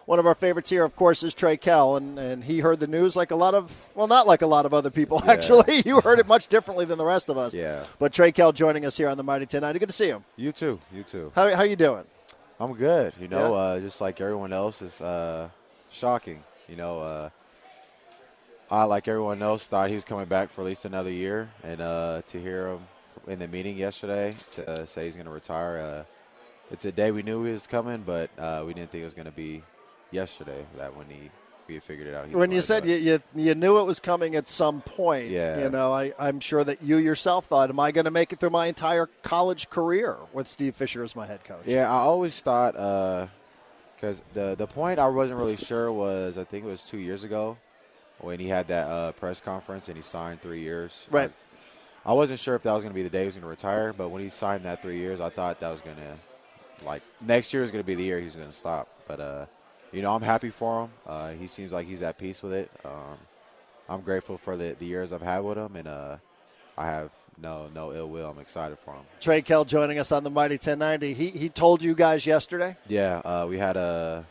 One of our favorites here, of course, is Trey Kell, and he heard the news like a lot of, well, not like a lot of other people, actually. You heard it much differently than the rest of us. Yeah. But Trey Kell joining us here on the Mighty 1090. Good to see you. You too. How you doing? I'm good. Just like everyone else, is shocking. I, like everyone else, thought he was coming back for at least another year. And to hear him in the meeting yesterday to say he's going to retire, it's a day we knew he was coming, but we didn't think it was going to be yesterday that when we had figured it out. When you said you knew it was coming at some point, I'm sure that you yourself thought, am I going to make it through my entire college career with Steve Fisher as my head coach? Yeah, I always thought because the point I wasn't really sure was, I think it was 2 years ago when he had that press conference and he signed 3 years. Right. I wasn't sure if that was going to be the day he was going to retire, but when he signed that 3 years, I thought that was going to, next year is going to be the year he's going to stop. But, I'm happy for him. He seems like he's at peace with it. I'm grateful for the years I've had with him, and I have no ill will. I'm excited for him. Trey Kell joining us on the Mighty 1090. He told you guys yesterday? Yeah, we had a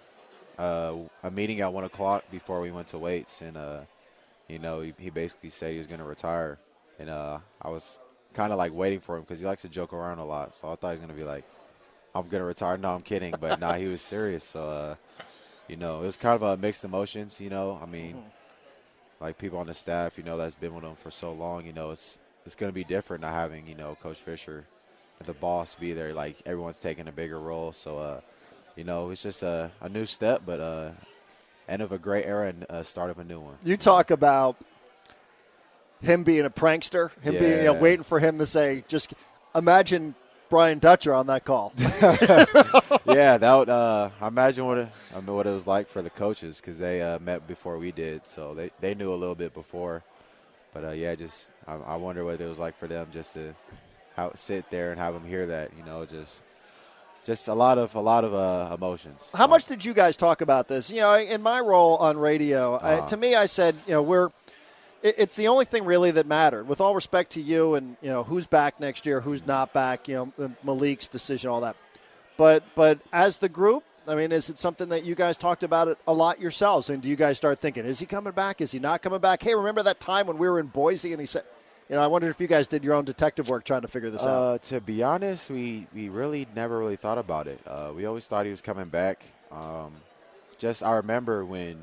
meeting at 1 o'clock before we went to weights, and, he basically said he was going to retire. And I was kind of waiting for him because he likes to joke around a lot. So I thought he was going to be like, I'm going to retire. No, I'm kidding. But, he was serious. So, it was kind of a mixed emotions, I mean, people on the staff, that's been with him for so long, it's going to be different not having, Coach Fisher, the boss, be there. Everyone's taking a bigger role. So, it's just a new step, but end of a great era and start of a new one. You talk about him being a prankster, being waiting for him to say, just imagine Brian Dutcher on that call. Yeah, that would. I imagine what it was like for the coaches because they met before we did, so they knew a little bit before. But I wonder what it was like for them just to sit there and have them hear that. Just a lot of emotions. How much did you guys talk about this? In my role on radio, to me, I said, it's the only thing really that mattered. With all respect to you and, who's back next year, who's not back, Malik's decision, all that. But as the group, I mean, is it something that you guys talked about it a lot yourselves? And do you guys start thinking, is he coming back? Is he not coming back? Hey, remember that time when we were in Boise and he said, I wondered if you guys did your own detective work trying to figure this out. To be honest, we really never really thought about it. We always thought he was coming back. I remember when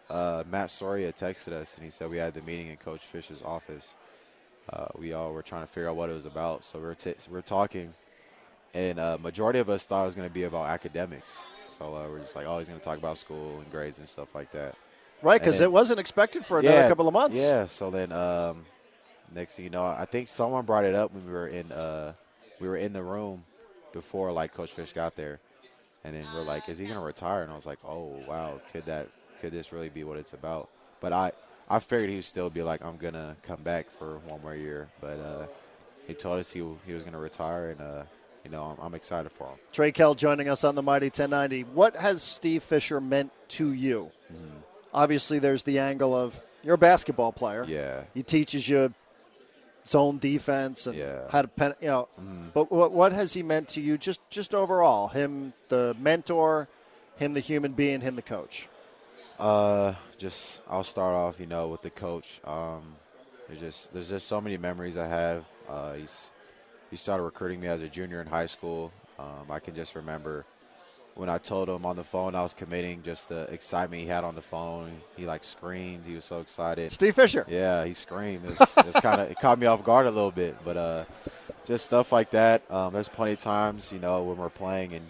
Matt Soria texted us and he said we had the meeting in Coach Fisher's office. We all were trying to figure out what it was about. So we're talking, and majority of us thought it was going to be about academics. So we're just like, he's going to talk about school and grades and stuff like that. Right, because it wasn't expected for another couple of months. Yeah, so then next thing you know, I think someone brought it up when we were in the room before Coach Fish got there. And then we're like, is he going to retire? And I was like, oh, wow, could this really be what it's about? But I figured he would still be like, I'm going to come back for one more year. But he told us he was going to retire, and, I'm excited for him. Trey Kell joining us on the Mighty 1090. What has Steve Fisher meant to you? Mm-hmm. Obviously, there's the angle of you're a basketball player. Yeah. He teaches you zone defense and how to But what has he meant to you just overall? Him, the mentor, him, the human being, him, the coach. I'll start off, with the coach. There's just so many memories I have. He started recruiting me as a junior in high school. I can just remember when I told him on the phone I was committing, just the excitement he had on the phone. He screamed. He was so excited. Steve Fisher. Yeah, he screamed. It caught me off guard a little bit, but just stuff like that. There's plenty of times, when we're playing and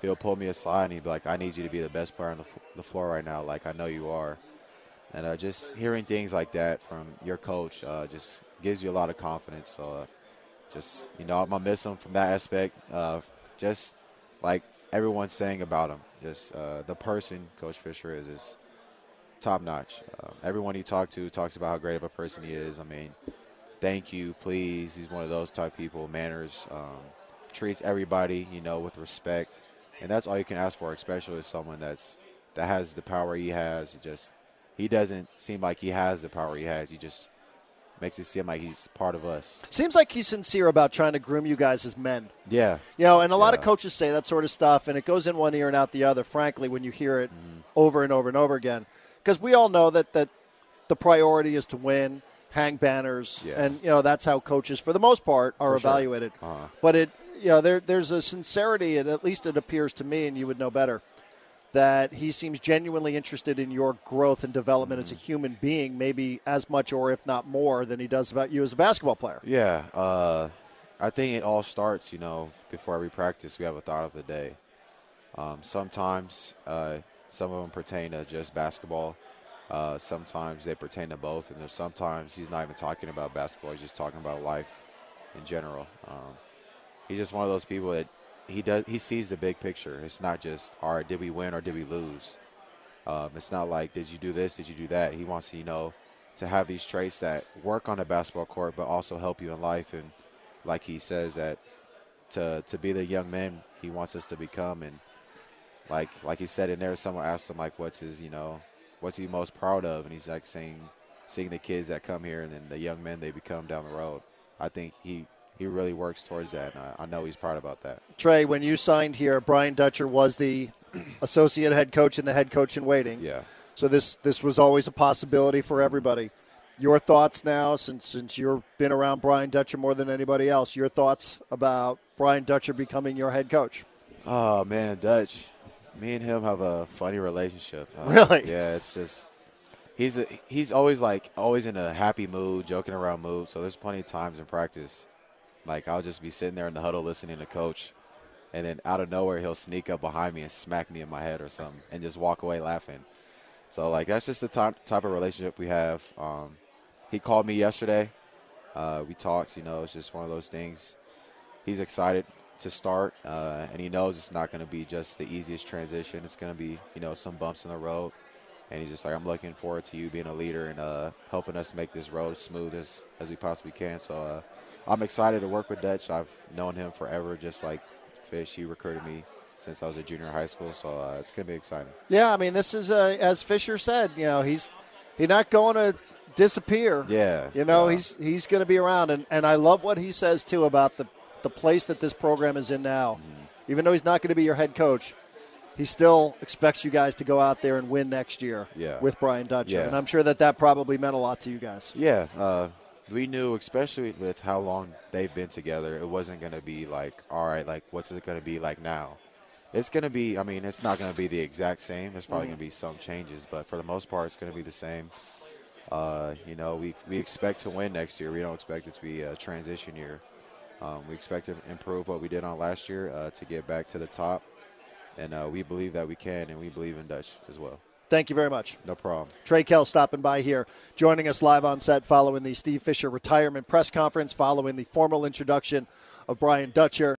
he'll pull me aside and he'll be like, I need you to be the best player on the floor right now. I know you are. And just hearing things like that from your coach just gives you a lot of confidence. So I'm going to miss him from that aspect. Just like everyone's saying about him, just the person Coach Fisher is top-notch. Everyone he talks about how great of a person he is. I mean, thank you, please. He's one of those type people, manners, treats everybody, with respect. And that's all you can ask for, especially with someone that has the power he has. He doesn't seem like he has the power he has. He just makes it seem like he's part of us. Seems like he's sincere about trying to groom you guys as men. Yeah. And a lot of coaches say that sort of stuff, and it goes in one ear and out the other, frankly, when you hear it. Mm-hmm. over and over and over again. Because we all know that the priority is to win, hang banners, and that's how coaches, for the most part, are evaluated. Sure. But there's a sincerity, and at least it appears to me, and you would know better, that he seems genuinely interested in your growth and development as a human being, maybe as much or if not more than he does about you as a basketball player. Yeah, I think it all starts, before every practice we have a thought of the day. Sometimes some of them pertain to just basketball. Sometimes they pertain to both, and there's sometimes he's not even talking about basketball. He's just talking about life in general. He's just one of those people that he sees the big picture. It's not just, all right, did we win or did we lose? It's not like, did you do this, did you do that? He wants to, to have these traits that work on the basketball court but also help you in life. And like he says, that to be the young men he wants us to become. And like he said in there, someone asked him, like, what's he most proud of? And he's like seeing the kids that come here and then the young men they become down the road. I think he really works towards that, and I know he's proud about that. Trey, when you signed here, Brian Dutcher was the associate head coach and the head coach in waiting. Yeah. So this was always a possibility for everybody. Your thoughts now, since you've been around Brian Dutcher more than anybody else, your thoughts about Brian Dutcher becoming your head coach? Oh, man, Dutch. Me and him have a funny relationship. Really? Yeah, it's just he's always in a happy mood, joking around mood. So there's plenty of times in practice, like I'll just be sitting there in the huddle listening to coach, and then out of nowhere he'll sneak up behind me and smack me in my head or something, and just walk away laughing. So that's just the type of relationship we have. He called me yesterday. We talked. It's just one of those things. He's excited to start, and he knows it's not going to be just the easiest transition. It's going to be, some bumps in the road. And he's just like, I'm looking forward to you being a leader and helping us make this road smooth as we possibly can. So I'm excited to work with Dutch. I've known him forever, just like Fish. He recruited me since I was a junior in high school, so it's going to be exciting. Yeah, I mean, this is, as Fisher said, he's not going to disappear. Yeah. He's going to be around. And I love what he says, too, about the place that this program is in now. Even though he's not going to be your head coach, he still expects you guys to go out there and win next year with Brian Dutcher. Yeah. And I'm sure that probably meant a lot to you guys. Yeah. We knew, especially with how long they've been together, it wasn't going to be like, all right, like, what's it going to be like now? It's going to be, it's not going to be the exact same. There's probably going to be some changes, but for the most part, it's going to be the same. We expect to win next year. We don't expect it to be a transition year. We expect to improve what we did on last year to get back to the top. And we believe that we can, and we believe in Dutch as well. Thank you very much. No problem. Trey Kell stopping by here, joining us live on set following the Steve Fisher retirement press conference, following the formal introduction of Brian Dutcher.